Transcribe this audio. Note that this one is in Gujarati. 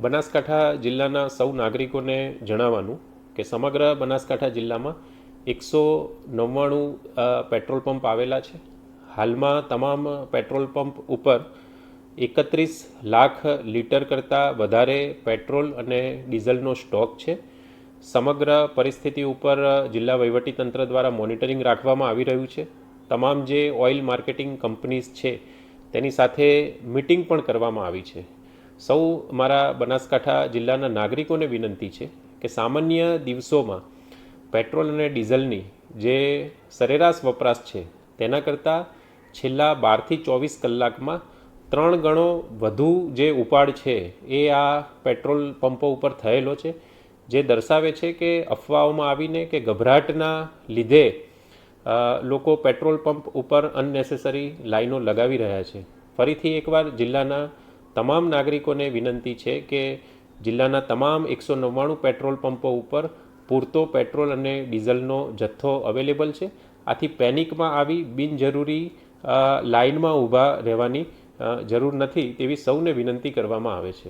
બનાસકાંઠા જિલ્લાના સૌ નાગરિકોને જણાવવાનું કે સમગ્ર બનાસકાંઠા જિલ્લામાં 199 પેટ્રોલ પંપ આવેલા છે. હાલમાં તમામ પેટ્રોલ પંપ ઉપર 31 લાખ લીટર કરતાં વધારે પેટ્રોલ અને ડીઝલનો સ્ટોક છે. સમગ્ર પરિસ્થિતિ ઉપર જિલ્લા વહીવટીતંત્ર દ્વારા મોનિટરિંગ રાખવામાં આવી રહ્યું છે. તમામ જે ઓઇલ માર્કેટિંગ કંપનીઝ છે તેની સાથે મિટિંગ પણ કરવામાં આવી છે. સૌ મારા બનાસકાંઠા જિલ્લાના નાગરિકોને વિનંતી છે કે સામાન્ય દિવસોમાં પેટ્રોલ અને ડીઝલની જે સરેરાશ વપરાશ છે તેના કરતાં છેલ્લા 12થી 24 કલાકમાં 3 ગણો વધુ જે ઉપાડ છે એ આ પેટ્રોલ પંપો ઉપર થયેલો છે, જે દર્શાવે છે કે અફવાઓમાં આવીને કે ગભરાટના લીધે લોકો પેટ્રોલ પંપ ઉપર અનનેસેસરી લાઈનો લગાવી રહ્યા છે. ફરીથી એકવાર જિલ્લાના તમામ નાગરિકોને વિનંતી છે કે જિલ્લાના તમામ 199 પેટ્રોલ પંપો ઉપર પૂરતો પેટ્રોલ અને ડીઝલનો જથ્થો અવેલેબલ છે. આથી પેનિકમાં આવી બિનજરૂરી લાઇનમાં ઊભા રહેવાની જરૂર નથી તેવી સૌને વિનંતી કરવામાં આવે છે.